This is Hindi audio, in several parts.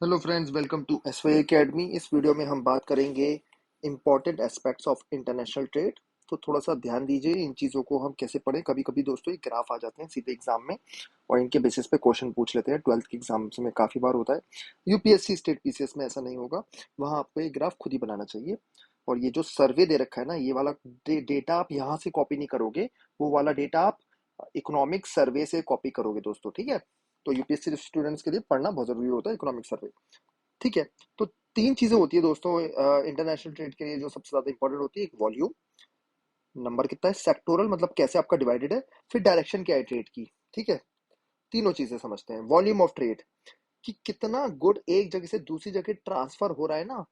Hello friends, welcome to SY academy. इस वीडियो में हम बात करेंगे important aspects of international trade. तो थोड़ा सा ध्यान दीजिए, इन चीज़ों को हम कैसे पढ़ें। कभी कभी दोस्तों ये ग्राफ आ जाते हैं सीधे एग्जाम में और इनके बेसिस पे क्वेश्चन पूछ लेते हैं। 12th के एग्जाम्स में काफ़ी बार होता है। यूपीएससी स्टेट पीसीएस में ऐसा नहीं होगा, वहाँ आपको ये ग्राफ खुद ही बनाना चाहिए। और ये जो सर्वे दे रखा है ना, ये वाला डेटा आप यहाँ से कॉपी नहीं करोगे, वो वाला डेटा आप इकोनॉमिक सर्वे से कॉपी करोगे दोस्तों, ठीक है। तो यूपीएससी स्टूडेंट्स के लिए पढ़ना बहुत जरूरी होता है इकोनॉमिक सर्वे, ठीक है। तो तीन चीजें होती है दोस्तों इंटरनेशनल ट्रेड के लिए जो सबसे ज्यादा इंपॉर्टेंट होती है। एक वॉल्यूम, नंबर कितना है, सेक्टोरल मतलब कैसे आपका डिवाइडेड है, फिर डायरेक्शन क्या है ट्रेड की, ठीक है। तीनों चीजें समझते हैं। वॉल्यूम ऑफ ट्रेड, कि कितना गुड एक जगह से दूसरी जगह ट्रांसफर हो रहा है ना,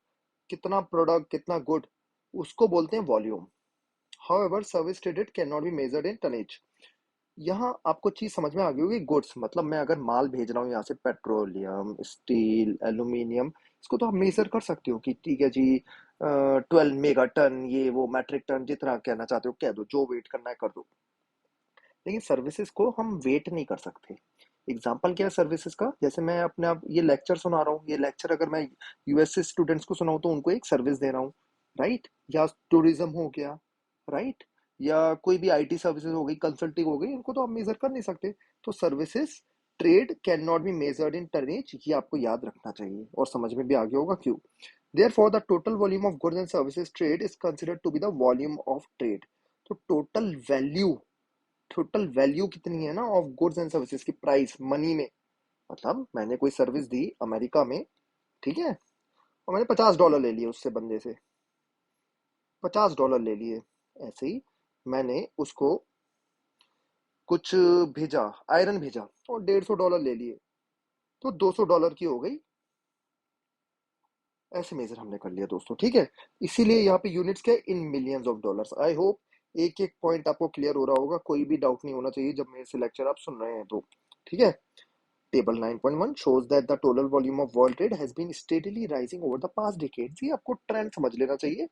कितना प्रोडक्ट कितना गुड, उसको बोलते हैं volume. However service traded can not be measured in tonnage. यहाँ आपको चीज समझ में आ गई होगी। गुड्स मतलब मैं अगर माल भेज रहा हूँ यहाँ से, पेट्रोलियम, स्टील, एल्यूमिनियम, इसको तो आप मेजर कर सकते हो कि ठीक है जी, 12 मेगा टन, ये वो मैट्रिक टन, जितना कहना चाहते हो कह दो, जो वेट करना है कर दो। लेकिन सर्विसेज को हम वेट नहीं कर सकते। एग्जाम्पल क्या है सर्विसेज का, जैसे मैं अपने आप ये लेक्चर सुना रहा हूँ, ये लेक्चर अगर मैं यूएस से स्टूडेंट्स को सुनाऊँ तो उनको एक सर्विस दे रहा हूँ, राइट। या टूरिज्म हो गया, राइट। या कोई भी आईटी सर्विसेज हो गई, कंसल्टिंग हो गई, इनको तो आप मेजर कर नहीं सकते। तो services trade can not be measured in tonnage, ये आपको याद रखना चाहिए और समझ में भी आ गया होगा क्यों। Therefore, the total volume of goods and services trade is considered to be the volume of trade. तो टोटल वैल्यू कितनी है ना ऑफ गुड्स एंड सर्विसेज की, प्राइस मनी में। मतलब मैंने कोई सर्विस दी अमेरिका में, ठीक है, और मैंने $50 ले लिए उससे, बंदे से $50 ले लिए। ऐसे ही मैंने उसको कुछ भेजा, आयरन भेजा, और $150 ले लिए, तो $200 की हो गई। ऐसे मेजर हमने कर लिया दोस्तों, ठीक है। इसीलिए यहाँ पे यूनिट्स क्या, in millions of dollars. I hope एक एक पॉइंट आपको क्लियर हो रहा होगा, कोई भी डाउट नहीं होना चाहिए जब मेरे से लेक्चर आप सुन रहे हैं तो, ठीक है। Table 9.1 shows that the total volume of world trade has been steadily rising over the past decades। ये आपको ट्रेंड समझ लेना चाहिए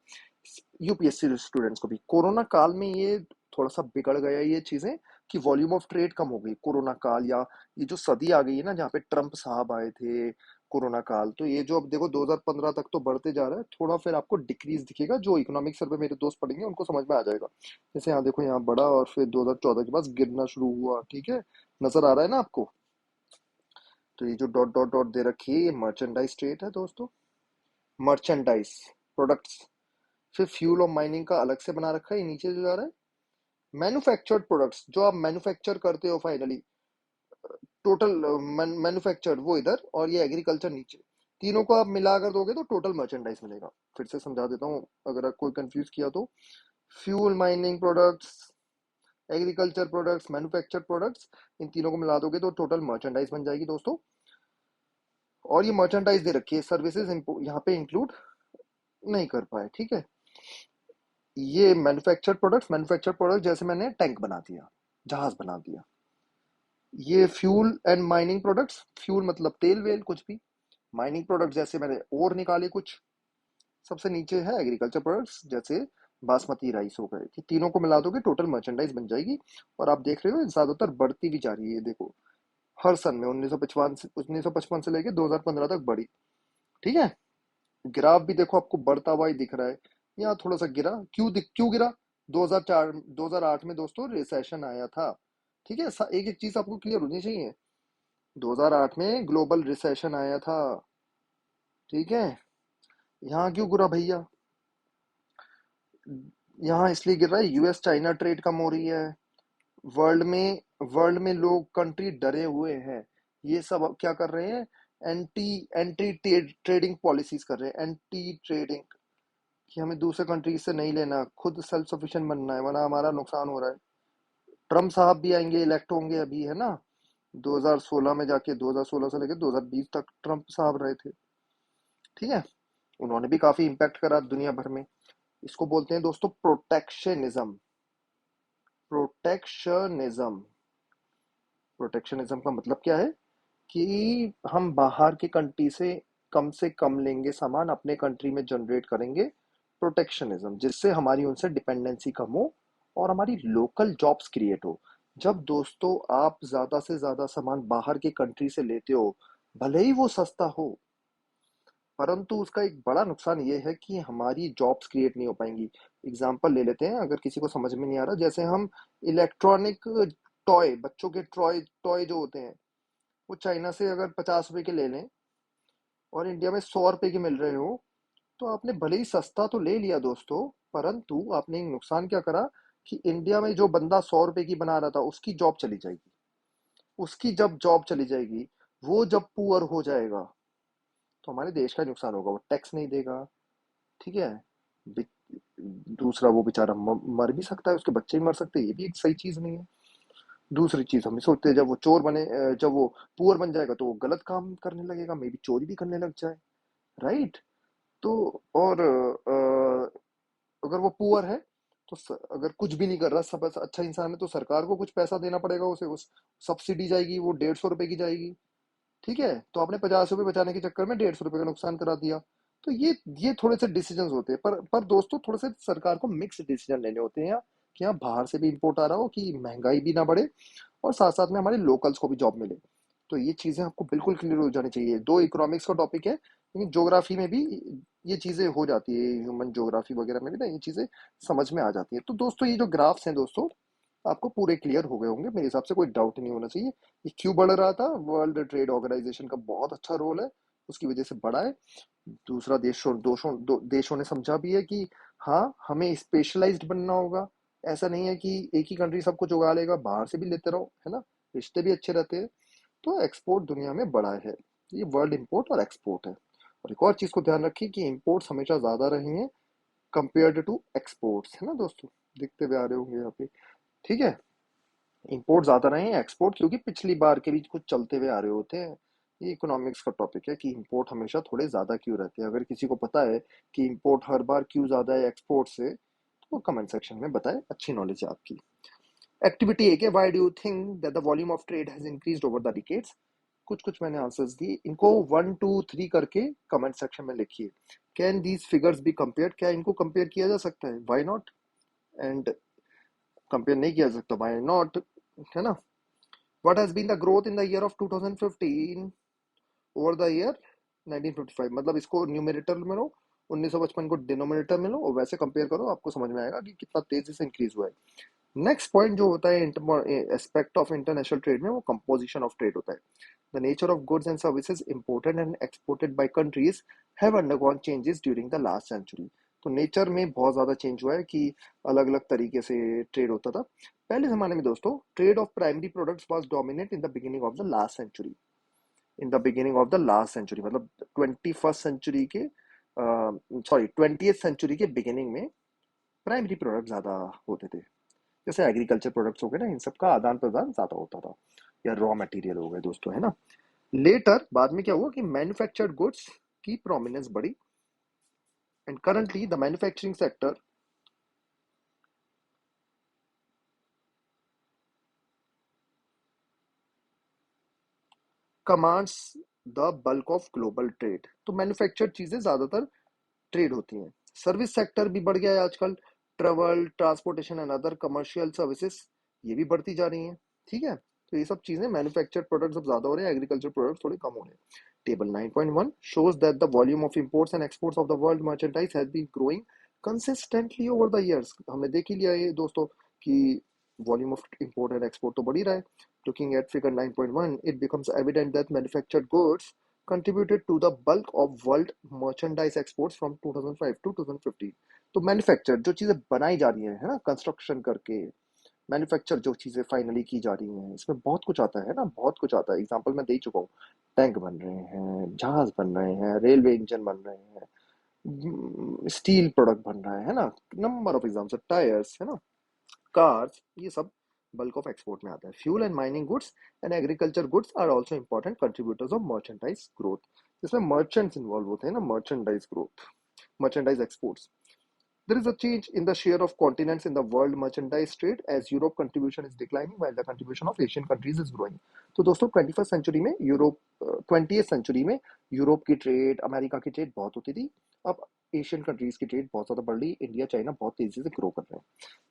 यूपीएससी स्टूडेंट्स को भी। कोरोना काल में ये थोड़ा सा बिगड़ गया ये चीजें, कि वॉल्यूम ऑफ ट्रेड कम हो गई कोरोना काल, या ये जो सदी आ गई है ना जहाँ पे ट्रम्प साहब आए थे, कोरोना काल। तो ये जो अब देखो 2015 तक तो बढ़ते जा रहा है थोड़ा, फिर आपको डिक्रीज दिखेगा। जो इकोनॉमिक सर्वे मेरे दोस्त पढ़ेंगे उनको समझ में आ जाएगा। जैसे यहाँ देखो, यहाँ बढ़ा और फिर 2014 के पास गिरना शुरू हुआ, ठीक है। नजर आ रहा है ना आपको। तो ये जो डॉट डॉट डॉट दे रखी है, ये मर्चेंडाइज ट्रेड है दोस्तों। Merchandise products. फिर फ्यूल और माइनिंग का अलग से बना रखा है, ये नीचे जो जा रहा है। मैन्युफैक्चर्ड प्रोडक्ट्स, जो आप मैन्युफैक्चर करते हो फाइनली, टोटल मैन्युफैक्चर्ड वो इधर, और ये एग्रीकल्चर नीचे। तीनों को आप मिलाकर दोगे तो टोटल मर्चेंडाइज मिलेगा। फिर से समझा देता हूँ अगर कोई कंफ्यूज किया तो। Fuel, mining products, agriculture products, manufactured products, इन तीनों को मिला दोगे तो टोटल मर्चेंडाइज बन जाएगी दोस्तों। और ये मर्चेंडाइज दे रखी है, सर्विसेज यहाँ पे इंक्लूड नहीं कर पाए, ठीक है। ये मैन्युफैक्चर्ड प्रोडक्ट जैसे मैंने टैंक बना दिया, जहाज बना दिया। ये fuel and mining products, fuel मतलब तेल वेल कुछ भी, माइनिंग प्रोडक्ट्स जैसे मैंने और निकाले कुछ। सबसे नीचे है एग्रीकल्चर प्रोडक्ट्स, जैसे बासमती राइस हो गए। ये तीनों को मिला दोगे टोटल मर्चेंडाइज बन जाएगी। और आप देख रहे हो ज्यादातर बढ़ती भी जा रही है, देखो हर सन में 1955 से लेके 2015 तक बढ़ी, ठीक है। ग्राफ भी देखो आपको बढ़ता हुआ ही दिख रहा है। यहाँ थोड़ा सा गिरा, क्यों गिरा, 2004 2008 में दोस्तों रिसेशन आया था, ठीक है। एक एक चीज आपको क्लियर होनी चाहिए। 2008 में ग्लोबल रिसेशन आया था, ठीक है। यहाँ क्यों गिरा भैया, यहाँ इसलिए गिर रहा है, यूएस चाइना ट्रेड कम हो रही है। वर्ल्ड में वर्ल्ड में लोग, कंट्री डरे हुए हैं। ये सब अब क्या कर रहे हैं, एंटी एंटी ट्रेडिंग पॉलिसीज कर रहे हैं, एंटी ट्रेडिंग, कि हमें दूसरे कंट्रीज से नहीं लेना, खुद सेल्फ सफिशिएंट बनना है, वरना हमारा नुकसान हो रहा है। ट्रम्प साहब भी आएंगे, इलेक्ट होंगे अभी, है ना। 2016 में जाके, 2016 से लेकर 2020 तक ट्रम्प साहब रहे थे, ठीक है। उन्होंने भी काफी इम्पैक्ट करा दुनिया भर में। इसको बोलते हैं दोस्तों प्रोटेक्शनिज्म। प्रोटेक्शनिज्म प्रोटेक्शनिज्म का मतलब क्या है, कि हम बाहर की कंट्री से कम लेंगे सामान, अपने कंट्री में जनरेट करेंगे। प्रोटेक्शनिज्म, जिससे हमारी उनसे डिपेंडेंसी कम हो और हमारी लोकल जॉब्स क्रिएट हो। जब दोस्तों आप ज्यादा से ज्यादा सामान बाहर की कंट्री से लेते हो, भले ही वो सस्ता हो, परंतु उसका एक बड़ा नुकसान ये है कि हमारी जॉब्स क्रिएट नहीं हो पाएंगी। एग्जाम्पल ले लेते हैं, अगर किसी को समझ में नहीं आ रहा, जैसे हम इलेक्ट्रॉनिक टॉय, बच्चों के टॉय टॉय जो होते हैं, वो चाइना से अगर 50 रुपए के ले लें और इंडिया में 100 रुपए के मिल रहे हो, तो आपने भले ही सस्ता तो ले लिया दोस्तों, परंतु आपने एक नुकसान क्या करा कि इंडिया में जो बंदा 100 रुपए की बना रहा था उसकी जॉब चली जाएगी। उसकी जब जॉब चली जाएगी, वो जब पुअर हो जाएगा, तो हमारे देश का नुकसान होगा, वो टैक्स नहीं देगा। ठीक है। बि- दूसरा, वो बेचारा मर भी सकता है, उसके बच्चे भी मर सकते हैं, ये भी एक सही चीज नहीं है। दूसरी चीज हम सोचते हैं, जब वो चोर बने, जब वो पुअर बन जाएगा तो वो गलत काम करने लगेगा, मे बी चोरी भी करने लग जाए। राइट। तो और अगर वो पुअर है, तो अगर कुछ भी नहीं कर रहा, सब अच्छा इंसान है, तो सरकार को कुछ पैसा देना पड़ेगा उसे, उस सब्सिडी जाएगी, वो 150 रुपए की जाएगी। ठीक है। तो आपने 50 रुपए बचाने के चक्कर में 150 रुपए का नुकसान करा दिया। तो ये थोड़े से डिसीजन होते हैं, पर दोस्तों थोड़े से सरकार को मिक्स डिसीजन लेने होते हैं, कि हाँ बाहर से भी इंपोर्ट आ रहा हो, कि महंगाई भी ना बढ़े और साथ साथ में हमारे लोकल्स को भी जॉब मिले। तो ये चीजें आपको बिल्कुल क्लियर हो जानी चाहिए। दो इकोनॉमिक्स का टॉपिक है, लेकिन ज्योग्राफी में भी ये चीजें हो जाती है, ह्यूमन ज्योग्राफी वगैरह में भी ना ये चीजें समझ में आ जाती है। तो दोस्तों ये जो ग्राफ्स हैं दोस्तों, आपको पूरे क्लियर हो गए होंगे मेरे हिसाब से, कोई डाउट नहीं होना चाहिए। ये क्यों बढ़ रहा था, वर्ल्ड ट्रेड ऑर्गेनाइजेशन का बहुत अच्छा रोल है, उसकी वजह से बढ़ा है। दूसरा, देशों ने समझा भी है कि हाँ हमें स्पेशलाइज्ड बनना होगा। ऐसा नहीं है कि एक ही कंट्री सब कुछ उगा लेगा, बाहर से भी लेते रहो, है ना। रिश्ते भी अच्छे रहते हैं। तो एक्सपोर्ट दुनिया में बड़ा है। ये वर्ल्ड इंपोर्ट और एक्सपोर्ट है। और एक और चीज को ध्यान रखिए कि इंपोर्ट्स हमेशा ज्यादा रहे हैं कंपेयर्ड टू एक्सपोर्ट्स, है ना दोस्तों। दिखते हुए आ रहे होंगे यहाँ पे। ठीक है। इंपोर्ट ज्यादा रहे हैं एक्सपोर्ट, क्योंकि पिछली बार के भी कुछ चलते हुए आ रहे होते हैं। ये इकोनॉमिक्स का टॉपिक है कि इंपोर्ट हमेशा थोड़े ज्यादा क्यों रहते हैं। अगर किसी को पता है कि इंपोर्ट हर बार क्यों ज्यादा है एक्सपोर्ट से, तो वो कमेंट सेक्शन में बताए, अच्छी नॉलेज है आपकी। एक्टिविटी एक है, why do you think that the volume of trade has increased over the decades. कुछ कुछ मैंने आंसर्स दिए, इनको 1 2 3 करके कमेंट सेक्शन में लिखिए। Can these figures be compare, क्या इनको कंपेयर किया जा सकता है, व्हाई नॉट। एंड कंपेयर नहीं किया जा सकता, व्हाई नॉट, है ना। What has been the growth in the year of 2015 over the year 1955, मतलब इसको न्यूमरेटर में लो, 1955 को डिनोमिनेटर में लो और वैसे कंपेयर करो, आपको समझ में आएगा कि कितना तेजी से इंक्रीज हुआ है। नेक्स्ट पॉइंट जो होता है एस्पेक्ट ऑफ इंटरनेशनल ट्रेड में, वो कंपोजिशन ऑफ ट्रेड होता है। The nature of goods and services imported and exported by countries have undergone changes during the last century. तो नेचर में बहुत ज्यादा चेंज हुआ है कि अलग अलग तरीके से ट्रेड होता था। पहले जमाने में दोस्तों, trade of primary products was dominate in the beginning of the last century. In the beginning of the last century मतलब 21st सेंचुरी के, सॉरी 20th सेंचुरी के बिगिनिंग में प्राइमरी प्रोडक्ट ज्यादा होते थे। जैसे एग्रीकल्चर प्रोडक्ट्स हो गए ना, इन सब का आदान प्रदान ज्यादा होता था, या रॉ मटेरियल हो गए दोस्तों, है ना। लेटर बाद में क्या हुआ कि मैन्युफैक्चर्ड गुड्स की प्रोमिनेंस बढ़ी, and currently the manufacturing sector commands the bulk of global trade. तो मैन्युफैक्चर्ड चीजें ज्यादातर ट्रेड होती हैं। सर्विस सेक्टर भी बढ़ गया है आजकल, travel, transportation and other commercial services, ये भी बढ़ती जा रही हैं। ठीक है। तो ये सब चीजें, मैन्युफैक्चर्ड प्रोडक्ट्स अब ज्यादा हो रहे हैं, एग्रीकल्चर प्रोडक्ट्स थोड़े कम हो रहे हैं। Table 9.1 shows that the volume of imports and exports of the world merchandise has been growing consistently over the years। हमने देख ही लिया ये दोस्तों कि volume of import and export तो बढ़ ही रहा है। Looking at figure 9.1, it becomes evident that manufactured goods contributed to the bulk of world merchandise exports from 2005 to 2015। तो मैन्युफैक्चर जो चीजें बनाई जा रही हैं, है ना, कंस्ट्रक्शन करके, मैन्युफैक्चर जो चीजें फाइनली की जा रही हैं, इसमें बहुत कुछ आता है ना, बहुत कुछ आता है। एग्जांपल मैं दे ही चुका हूँ, टैंक बन रहे हैं, जहाज बन रहे हैं, रेलवे इंजन बन रहे हैं, स्टील प्रोडक्ट बन रहा है ना, नंबर ऑफ एग्जाम्पल, टायर्स, है ना, कार्स, ये सब बल्क ऑफ एक्सपोर्ट में आता है। Fuel and mining goods and agriculture goods are also important contributors of merchandise growth. इसमें मर्चेंट्स इन्वॉल्व होते हैं ना, merchandise growth, merchandise exports. There is a change in the share of continents in the world merchandise trade as Europe contribution is declining while the contribution of Asian countries is growing। तो दोस्तों 21st सेंचुरी में यूरोप, 20th सेंचुरी में यूरोप की ट्रेड, अमेरिका की ट्रेड बहुत होती थी। अब एशियन कंट्रीज की ट्रेड बहुत ज्यादा बढ़ रही, इंडिया चाइना बहुत तेजी से ग्रो कर रहे हैं।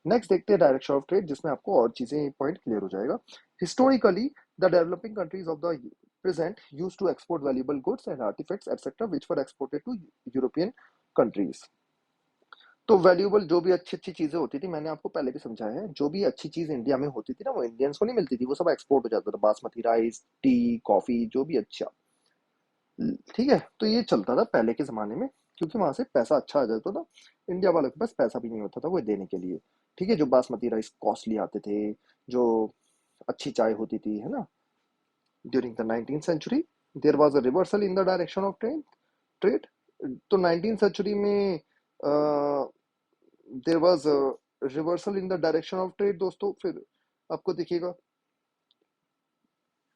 नेक्स्ट देखते हैं डायरेक्शन ऑफ ट्रेड, जिसमें आपको और चीजें पॉइंट क्लियर हो जाएगा। Historically the developing countries of the present used to export valuable goods and artifacts etc which were exported to European countries. तो वैल्यूएबल जो भी अच्छी अच्छी चीजें होती थी, मैंने आपको पहले भी समझाया है, जो भी अच्छी चीज इंडिया में होती थी ना वो इंडियंस को नहीं मिलती थी, वो सब एक्सपोर्ट हो जाता था, बासमती राइस, टी, कॉफी, जो भी अच्छा। ठीक है, तो ये चलता था पहले के जमाने में, क्योंकि वहां से पैसा अच्छा आ जाता था, इंडिया वालों के पास पैसा भी नहीं होता था वो देने के लिए। ठीक है, जो बासमती राइस कॉस्टली आते थे, जो अच्छी चाय होती थी, है ना। During the 19th century there was a reversal in the direction of trade. तो 19th सेंचुरी में there was a reversal in the direction of trade दोस्तों। फिर आपको दिखेगा,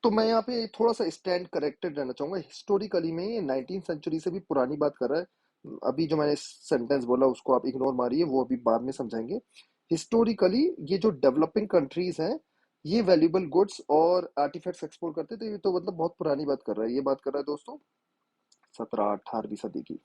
तो मैं यहाँ पे थोड़ा सा स्टैंड करेक्टेड रहना चाहूंगा। हिस्टोरिकली में ये 19th सेंचुरी से भी पुरानी बात कर रहा है। अभी जो मैंने सेंटेंस बोला उसको आप इग्नोर मारिए, वो अभी बाद में समझाएंगे। हिस्टोरिकली ये जो डेवलपिंग कंट्रीज हैं, ये वैल्यूएबल गुड्स और आर्टिफैक्ट्स एक्सपोर्ट करते थे। ये तो मतलब बहुत पुरानी बात कर रहा है, ये बात कर रहा है दोस्तों 17-18वीं सदी की।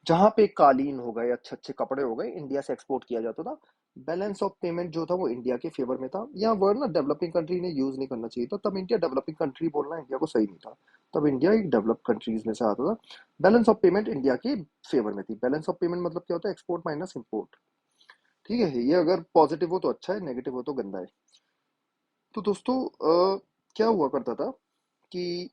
जहां पे कालीन हो गए, अच्छे अच्छे कपड़े हो गए, इंडिया से एक्सपोर्ट किया जाता था। बैलेंस ऑफ पेमेंट जो था वो इंडिया के फेवर में था। यहाँ वर्ड ना डेवलपिंग कंट्री ने यूज नहीं करना चाहिए था, तब इंडिया डेवलपिंग कंट्री बोलना इंडिया को सही नहीं था, तब इंडिया एक डेवलप कंट्रीज में से आता था। बैलेंस ऑफ पेमेंट इंडिया के फेवर में थी। बैलेंस ऑफ पेमेंट मतलब क्या होता है? Export minus import. ठीक है, ये अगर पॉजिटिव हो तो अच्छा है, नेगेटिव हो तो गंदा है। तो दोस्तों क्या हुआ करता था कि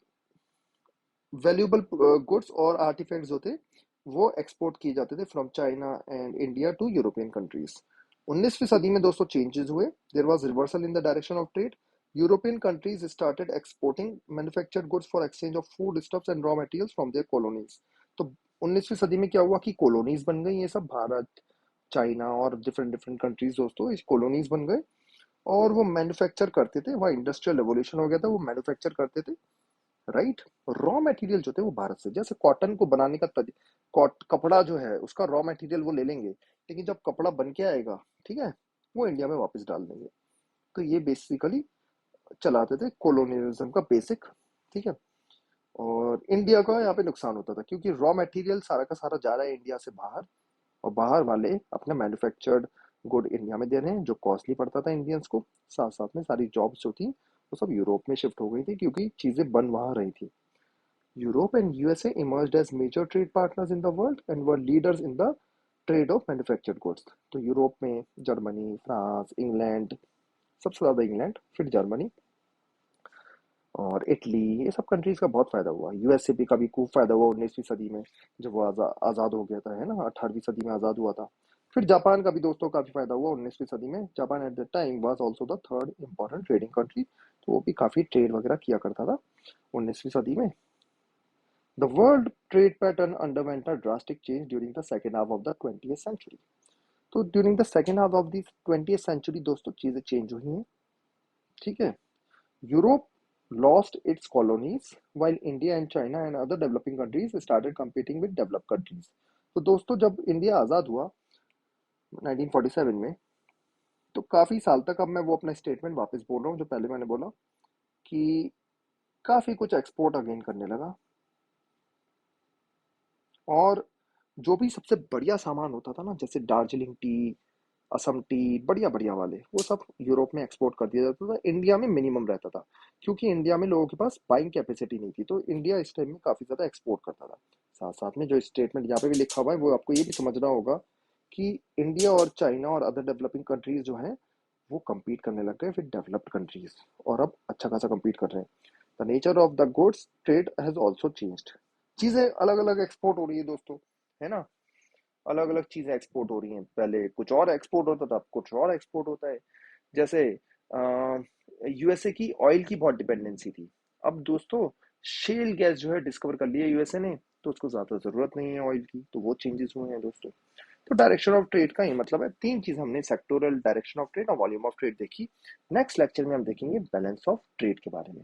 वैल्यूएबल गुड्स और आर्टिफैक्ट्स होते, वो एक्सपोर्ट किए जाते थे from China and India to European countries. 19वीं सदी में दोस्तों चेंजेस हुए। There was reversal in the direction of trade. European countries started exporting manufactured goods for exchange of food stuffs and raw materials from their colonies. तो 19वीं सदी में क्या हुआ कि कॉलोनीज बन गई, ये सब भारत, चाइना और डिफरेंट डिफरेंट कंट्रीज दोस्तों इस कॉलोनीज बन गए, और वो मैन्युफैक्चर करते थे। वहाँ इंडस्ट्रियल रेवोल्यूशन हो गया था, वो मैन्युफैक्चर करते थे, राइट। रॉ मटेरियल जो थे वो भारत से, जैसे कॉटन को बनाने का कपड़ा जो है उसका रॉ मटेरियल वो ले लेंगे, लेकिन जब कपड़ा बन के आएगा, ठीक है, वो इंडिया में वापस डाल देंगे। तो ये बेसिकली चलाते थे कोलोनियलिज्म का बेसिक। ठीक है, और इंडिया का यहाँ पे नुकसान होता था, क्योंकि रॉ मटेरियल सारा का सारा जा रहा है इंडिया से बाहर, और बाहर वाले अपना मैन्युफैक्चर्ड गुड इंडिया में दे रहे हैं, जो कॉस्टली पड़ता था इंडियंस को। साथ साथ में सारी जॉब्स जो थी वो सब यूरोप में शिफ्ट हो गई थी, क्योंकि चीजें बन वहां रही थी। Europe and USA emerged as major trade partners in the world and were leaders in the trade of manufactured goods. तो यूरोप में जर्मनी, फ्रांस, इंग्लैंड, सबसे ज्यादा इंग्लैंड, फिर जर्मनी और इटली, ये सब कंट्रीज का बहुत फायदा हुआ। यूएसए भी का भी खूब फायदा हुआ 19वीं सदी में, जब वो आजाद हो गया था, है ना, 18वीं सदी में आजाद हुआ था। फिर जापान का भी दोस्तों काफी फायदा हुआ 19वीं सदी में। Japan at the time was also the third important trading country, तो वो भी काफी ट्रेड वगैरह किया करता था 19वीं सदी में। The world trade pattern underwent a drastic change during the second half of the 20th century. तो during the second half of the 20th century दोस्तों चीजें चेंज हुई हैं। ठीक है, Europe lost its colonies while India and China and other developing countries started competing with developed countries. तो दोस्तों जब इंडिया आजाद हुआ 1947 में, तो काफी साल तक, अब मैं वो अपना स्टेटमेंट वापस बोल रहा हूँ जो पहले मैंने बोला, कि काफी कुछ एक्सपोर्ट अगेन करने लगा, और जो भी सबसे बढ़िया सामान होता था ना, जैसे दार्जिलिंग टी, असम टी, बढ़िया बढ़िया वाले, वो सब यूरोप में एक्सपोर्ट कर दिया जाता था। इंडिया में मिनिमम रहता था, क्योंकि इंडिया में लोगों के पास बाइंग कैपेसिटी नहीं थी, तो इंडिया इस टाइम में काफी ज्यादा एक्सपोर्ट करता था। साथ साथ में जो स्टेटमेंट यहाँ पे भी लिखा हुआ है, वो आपको ये भी समझना होगा कि इंडिया और चाइना और अदर डेवलपिंग कंट्रीज जो हैं वो compete करने लग गए विद डेवलप्ड कंट्रीज, और अब अच्छा खासा compete कर रहे हैं। The nature of the goods trade has also changed. चीजें अलग अलग एक्सपोर्ट हो रही है दोस्तों, है ना। अलग अलग चीजें एक्सपोर्ट हो रही हैं, पहले कुछ और एक्सपोर्ट होता था, अब कुछ और एक्सपोर्ट होता है। जैसे यूएसए की ऑयल की बहुत डिपेंडेंसी थी, अब दोस्तों शेल गैस जो है डिस्कवर कर लिया यूएसए ने, तो उसको ज्यादा जरूरत नहीं है ऑयल की, तो वो चेंजेस हुए हैं दोस्तों। तो डायरेक्शन ऑफ ट्रेड का ये मतलब है, तीन चीज हमने सेक्टोरल, डायरेक्शन ऑफ ट्रेड और वॉल्यूम ऑफ ट्रेड देखी। नेक्स्ट लेक्चर में हम देखेंगे बैलेंस ऑफ ट्रेड के बारे में।